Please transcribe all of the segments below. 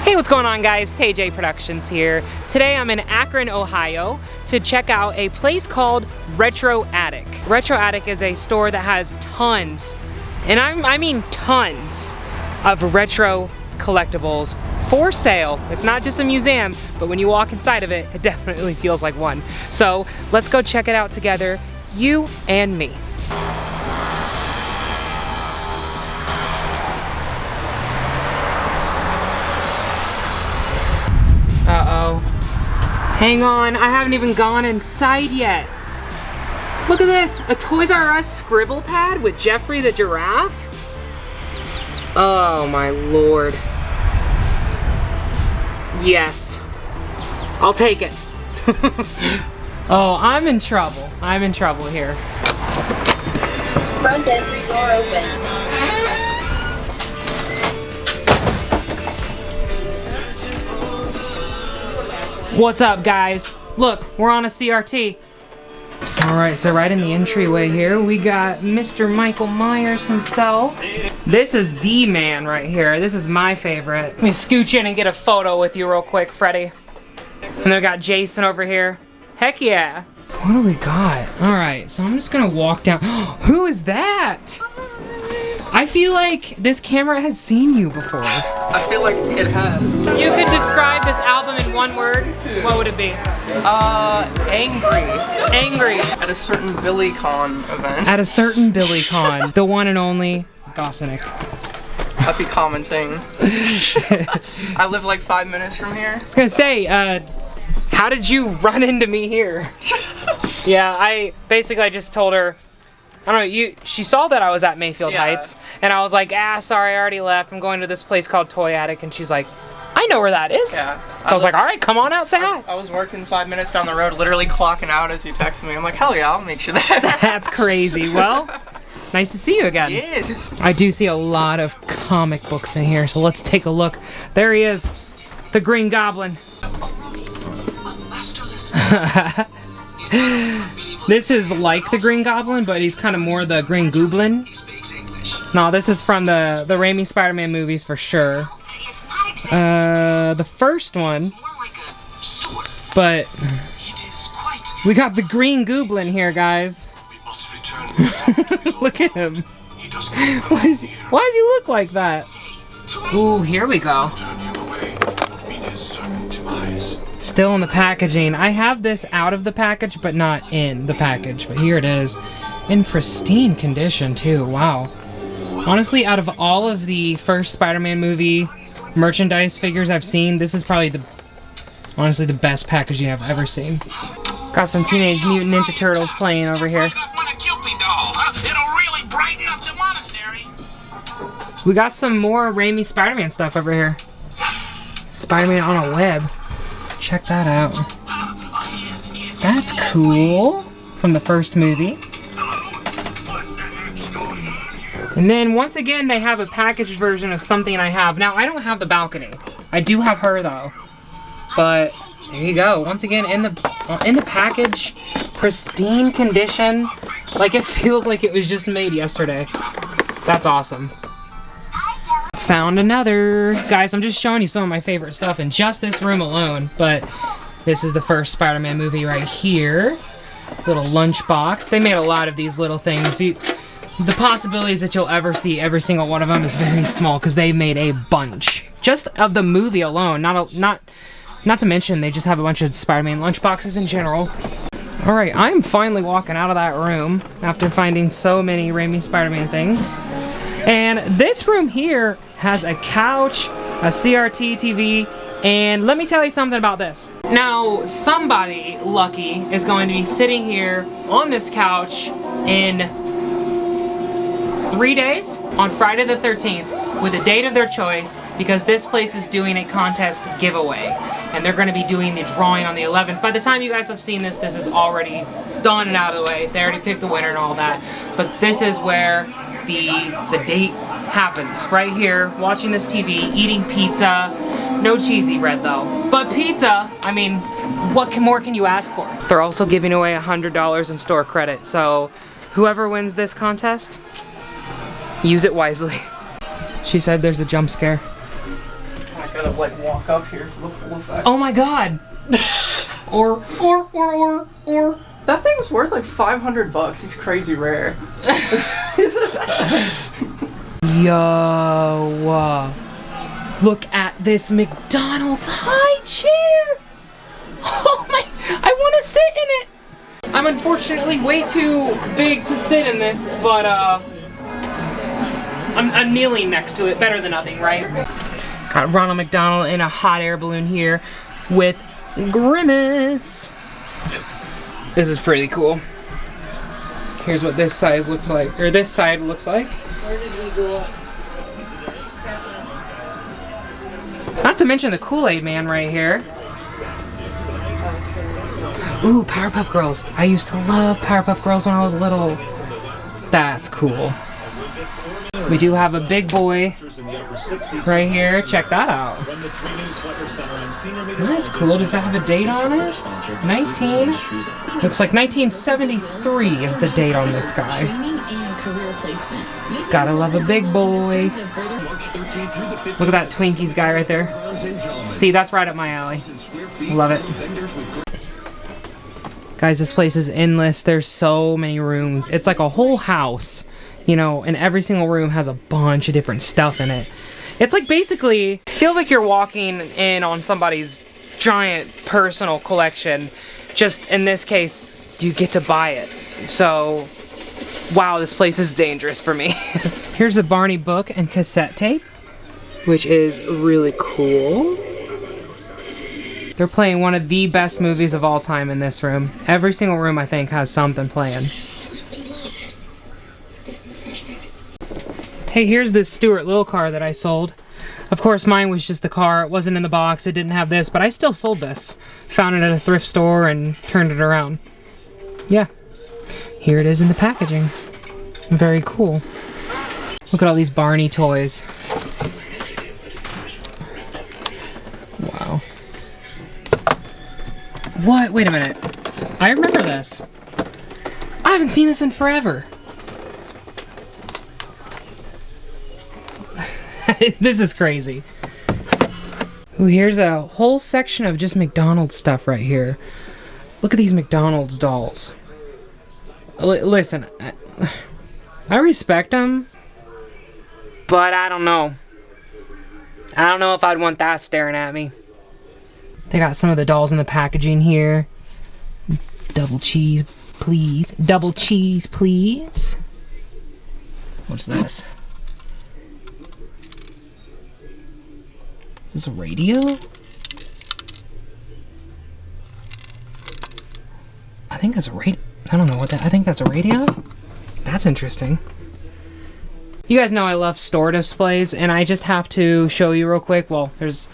Hey, what's going on, guys? TayJay Productions here. Today I'm in Akron, Ohio to check out a place called RetroAttic. RetroAttic is a store that has tons, and I mean tons, of retro collectibles for sale. It's not just a museum, but when you walk inside of it, it definitely feels like one. So let's go check it out together, you and me. Uh-oh. Hang on, I haven't even gone inside yet. Look at this, a Toys R Us scribble pad with Jeffrey the giraffe? Oh my lord. Yes, I'll take it. Oh, I'm in trouble. I'm in trouble here. Front entry door open. What's up, guys? Look, we're on a CRT. Alright, so right in the entryway here, we got Mr. Michael Myers himself. This is the man right here. This is my favorite. Let me scooch in and get a photo with you real quick, Freddy. And then we got Jason over here. Heck yeah. What do we got? Alright, so I'm just gonna walk down. Who is that? I feel like this camera has seen you before. I feel like it has. You could describe this album in one word. What would it be? Angry. Angry. At a certain BillyCon event. At a certain BillyCon. The one and only Gossinick. Happy commenting. I live like 5 minutes from here. I was gonna say, how did you run into me here? Yeah, I just told her, I don't know, she saw that I was at Mayfield Heights, and I was like, sorry, I already left. I'm going to this place called Toy Attic, and she's like, I know where that is. Yeah. So I was like, all right, come on out, say hi. I was working 5 minutes down the road, literally clocking out as you texted me. I'm like, hell yeah, I'll meet you there. That's crazy. Well, nice to see you again. Yes. I do see a lot of comic books in here, so let's take a look. There he is, the Green Goblin. This is like the Green Goblin, but he's kind of more the Green Goblin. No, this is from the Raimi Spider-Man movies for sure. The first one. But we got the Green Goblin here, guys. Look at him. Why does he look like that? Ooh, here we go. Still in the packaging. I have this out of the package, but not in the package. But here it is. In pristine condition, too. Wow. Honestly, out of all of the first Spider-Man movie merchandise figures I've seen, this is probably honestly the best packaging I've ever seen. Got some Teenage Mutant Ninja Turtles playing over here. We got some more Raimi Spider-Man stuff over here. Spider-Man on a web. Check that out. That's cool. From the first movie. And then once again they have a packaged version of something I have. Now I don't have the balcony. I do have her though. But there you go. Once again in the package, pristine condition. Like it feels like it was just made yesterday. That's awesome. Found another. Guys, I'm just showing you some of my favorite stuff in just this room alone, but this is the first Spider-Man movie right here. Little lunchbox. They made a lot of these little things. The possibilities that you'll ever see every single one of them is very small because they made a bunch. Just of the movie alone. Not to mention they just have a bunch of Spider-Man lunchboxes in general. Alright, I'm finally walking out of that room after finding so many Raimi Spider-Man things. And this room here has a couch, a CRT TV, and let me tell you something about this. Now, somebody lucky is going to be sitting here on this couch in 3 days, on Friday the 13th, with a date of their choice, because this place is doing a contest giveaway. And they're going to be doing the drawing on the 11th. By the time you guys have seen this, this is already done and out of the way. They already picked the winner and all that. But this is where the date happens. Right here, watching this TV, eating pizza. No cheesy bread though. But pizza, I mean, what more can you ask for? They're also giving away $100 in store credit. So whoever wins this contest, use it wisely. She said there's a jump scare. I gotta like walk up here for the full effect. Oh my god! or. That thing was worth like $500. He's crazy rare. Yo, look at this McDonald's high chair. Oh my, I want to sit in it. I'm unfortunately way too big to sit in this, but I'm kneeling next to it. Better than nothing, right? Got Ronald McDonald in a hot air balloon here with Grimace. This is pretty cool. Here's what this size looks like, or this side looks like. Where did we go? Not to mention the Kool-Aid Man right here. Ooh, Powerpuff Girls. I used to love Powerpuff Girls when I was little. That's cool. We do have a big boy right here. Check that out. That's cool. Does that have a date on it? 19? Looks like 1973 is the date on this guy. Gotta love a big boy. Look at that Twinkies guy right there. See, that's right up my alley. Love it. Guys, this place is endless. There's so many rooms. It's like a whole house, you know, and every single room has a bunch of different stuff in it. It's like basically, feels like you're walking in on somebody's giant personal collection. Just in this case, you get to buy it. So, wow, this place is dangerous for me. Here's a Barney book and cassette tape, which is really cool. They're playing one of the best movies of all time in this room. Every single room, I think, has something playing. Hey, here's this Stuart Little car that I sold. Of course, mine was just the car. It wasn't in the box. It didn't have this, but I still sold this. Found it at a thrift store and turned it around. Yeah. Here it is in the packaging. Very cool. Look at all these Barney toys. Wow. What? Wait a minute. I remember this. I haven't seen this in forever. This is crazy. Ooh, here's a whole section of just McDonald's stuff right here. Look at these McDonald's dolls. Listen, I respect them, but I don't know. I don't know if I'd want that staring at me. They got some of the dolls in the packaging here. Double cheese, please. Double cheese, please. What's this? Is this a radio? I think that's a radio. I don't know what that. I think that's a radio. That's interesting. You guys know I love store displays, and I just have to show you real quick. Well, there's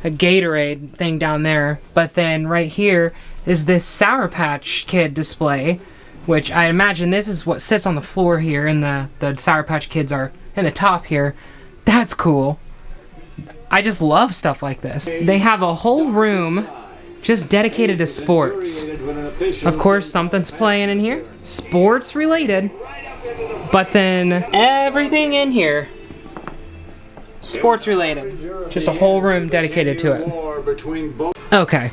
a Gatorade thing down there, but then right here is this Sour Patch Kid display, which I imagine this is what sits on the floor here, and the Sour Patch Kids are in the top here. That's cool. I just love stuff like this. They have a whole room just dedicated to sports. Of course, something's playing in here, sports related, but then everything in here sports related. Just a whole room dedicated to it. Okay.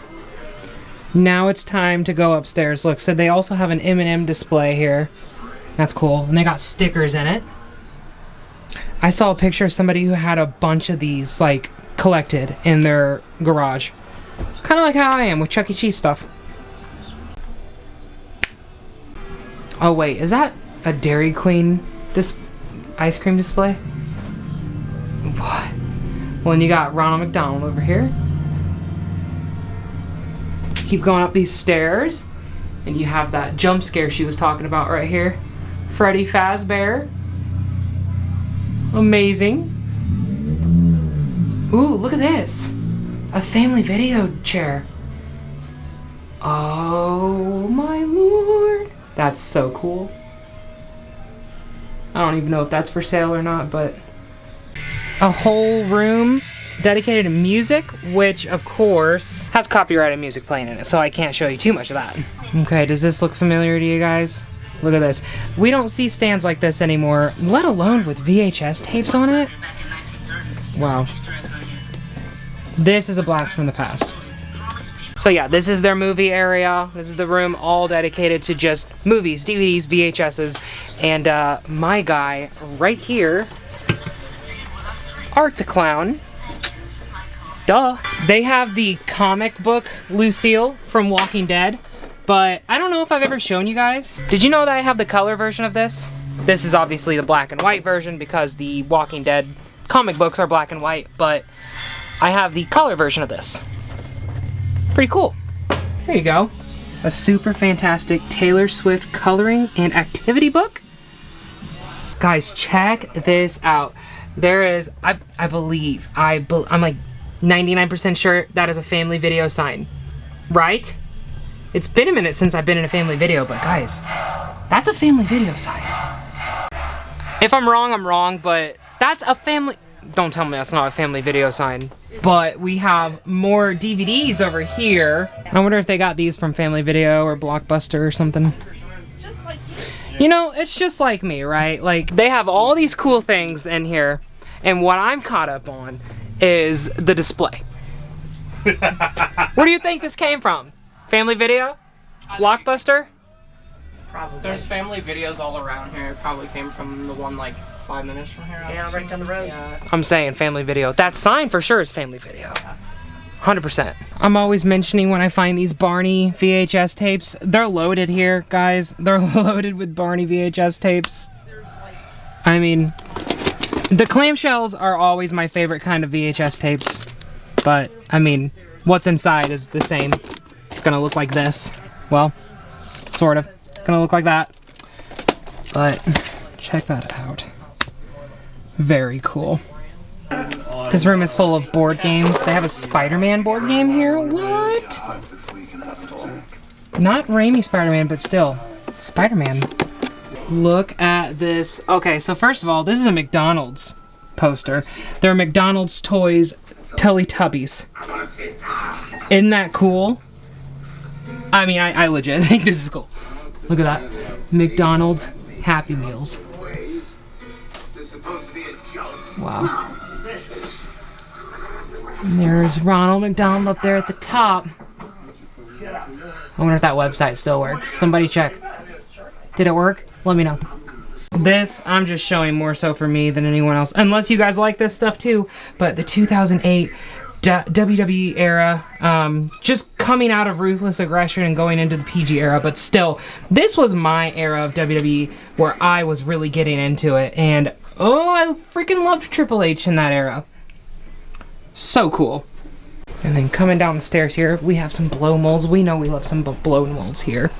Now it's time to go upstairs. Look, so they also have an M&M display here. That's cool. And they got stickers in it. I saw a picture of somebody who had a bunch of these, like, collected in their garage. Kind of like how I am with Chuck E. Cheese stuff. Oh wait, is that a Dairy Queen ice cream display? What? Well, and you got Ronald McDonald over here. Keep going up these stairs, and you have that jump scare she was talking about right here. Freddy Fazbear. Amazing. Ooh, look at this. A family video chair. Oh my lord. That's so cool. I don't even know if that's for sale or not, but a whole room dedicated to music, which of course has copyrighted music playing in it, so I can't show you too much of that. Okay, does this look familiar to you guys? Look at this. We don't see stands like this anymore, let alone with VHS tapes on it. Wow. This is a blast from the past. So yeah, this is their movie area. This is the room all dedicated to just movies, DVDs, VHSs, and my guy right here, Art the Clown. Duh. They have the comic book Lucille from Walking Dead, but I don't know if I've ever shown you guys. Did you know that I have the color version of this? This is obviously the black and white version because the Walking Dead comic books are black and white, but I have the color version of this. Pretty cool. There you go. A super fantastic Taylor Swift coloring and activity book. Guys, check this out. There is, I believe, I'm like 99% sure that is a family video sign, right? It's been a minute since I've been in a family video, but guys, that's a family video sign. If I'm wrong, but that's a family, don't tell me that's not a family video sign. But we have more DVDs over here. I wonder if they got these from Family Video or Blockbuster or something. You know, it's just like me, right? Like, they have all these cool things in here, and what I'm caught up on is the display. Where do you think this came from? Family Video? Blockbuster? Probably. There's family videos all around here. It probably came from the one like 5 minutes from here. Yeah, right down the road. Yeah. I'm saying Family Video. That sign for sure is Family Video. 100%. I'm always mentioning when I find these Barney VHS tapes. They're loaded here, guys. They're loaded with Barney VHS tapes. I mean, the clamshells are always my favorite kind of VHS tapes. But, I mean, what's inside is the same. It's gonna look like this. Well, sort of. Gonna look like that. But, check that out. Very cool. This room is full of board games. They have a Spider-Man board game here. What? Not Raimi Spider-Man, but still. Spider-Man. Look at this. Okay, so first of all, this is a McDonald's poster. They're McDonald's toys Teletubbies. Isn't that cool? I mean, I legit think this is cool. Look at that. McDonald's Happy Meals. Wow. And there's Ronald McDonald up there at the top. I wonder if that website still works. Somebody check. Did it work? Let me know. This, I'm just showing more so for me than anyone else. Unless you guys like this stuff too. But the 2008 WWE era, just coming out of Ruthless Aggression and going into the PG era. But still, this was my era of WWE where I was really getting into it. And oh, I freaking loved Triple H in that era. So cool. And then coming down the stairs here, we have some blow molds. We know we love some blow molds here.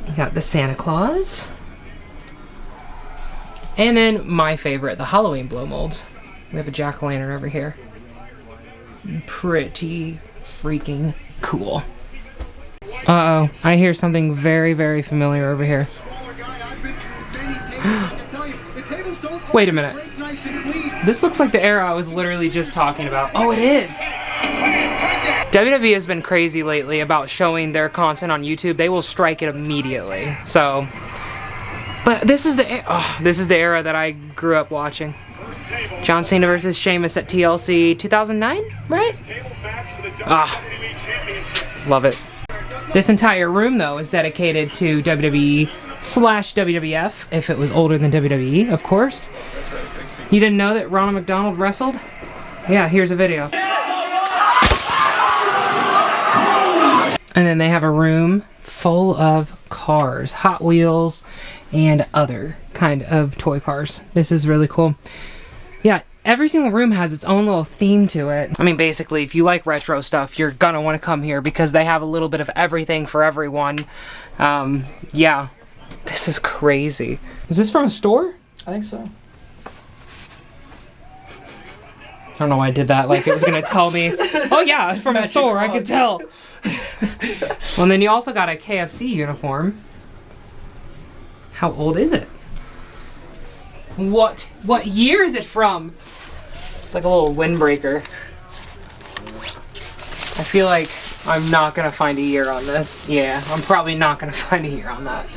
We got the Santa Claus. And then my favorite, the Halloween blow molds. We have a jack-o'-lantern over here. Pretty freaking cool. Uh-oh, I hear something very, very familiar over here. Wait a minute. This looks like the era I was literally just talking about. Oh, it is! WWE has been crazy lately about showing their content on YouTube. They will strike it immediately. So, but this is the era that I grew up watching. John Cena versus Sheamus at TLC 2009, right? Ah, love it. This entire room, though, is dedicated to WWE/WWF, if it was older than WWE, of course. You didn't know that Ronald McDonald wrestled? Yeah, here's a video. And then they have a room full of cars, Hot Wheels, and other kind of toy cars. This is really cool. Yeah, every single room has its own little theme to it. I mean, basically, if you like retro stuff, you're gonna want to come here because they have a little bit of everything for everyone. Yeah, this is crazy. Is this from a store? I think so. I don't know why I did that, like it was gonna tell me. Oh yeah, it's from a store, I could tell. Well, and then you also got a KFC uniform. How old is it? What year is it from? It's like a little windbreaker. I feel like I'm not gonna find a year on this. Yeah, I'm probably not gonna find a year on that.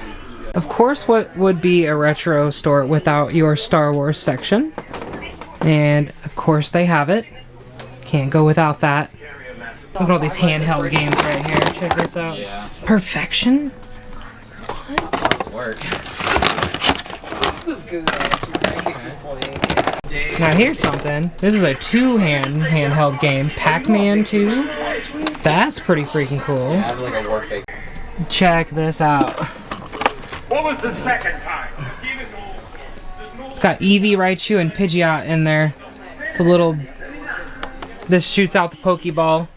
Of course, what would be a retro store without your Star Wars section? And of course they have it. Can't go without that. Look at all these handheld games right here. Check this out. Yeah. Perfection? What? Work. It was good, actually. Now here's something. This is a handheld game. Pac-Man 2? That's pretty freaking cool. Yeah, it's like a work thing. Check this out. What was the second time? It's got Eevee, Raichu, and Pidgeot in there. It's a little... This shoots out the Pokeball.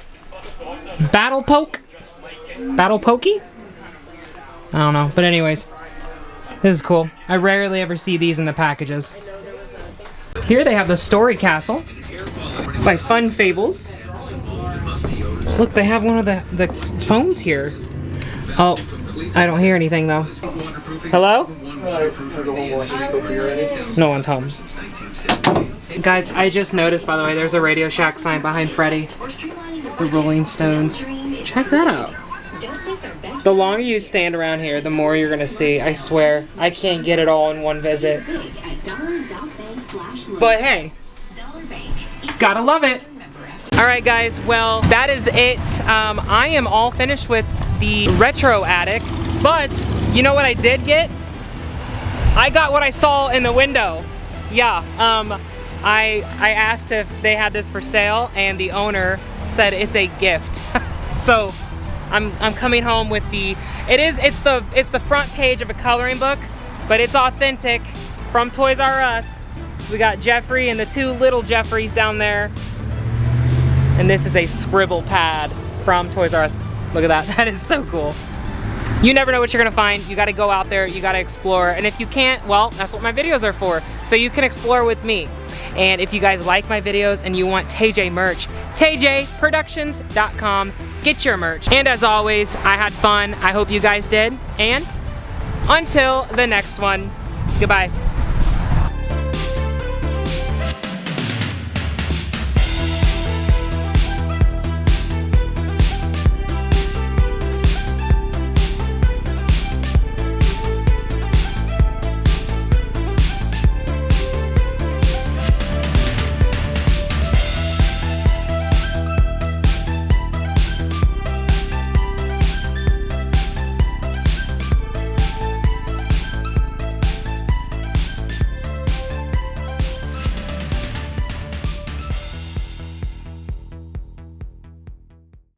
Battle Poke? Battle Pokey? I don't know. But anyways, this is cool. I rarely ever see these in the packages. Here they have the Story Castle by Fun Fables. Look, they have one of the phones here. Oh, I don't hear anything though. Hello? No one's home. Guys, I just noticed, by the way, there's a Radio Shack sign behind Freddy. The Rolling Stones. Check that out. The longer you stand around here, the more you're gonna see. I swear, I can't get it all in one visit. But hey, gotta love it. Alright guys, well, that is it. I am all finished with the RetroAttic, but you know what I did get? I got what I saw in the window. Yeah, I asked if they had this for sale, and the owner said it's a gift. So I'm coming home with it's the front page of a coloring book, but it's authentic from Toys R Us. We got Jeffrey and the two little Jeffreys down there. And this is a scribble pad from Toys R Us. Look at that, that is so cool. You never know what you're gonna find. You gotta go out there, you gotta explore. And if you can't, well, that's what my videos are for. So you can explore with me. And if you guys like my videos and you want TayJay merch, TayJayProductions.com. Get your merch. And as always, I had fun. I hope you guys did. And until the next one, goodbye.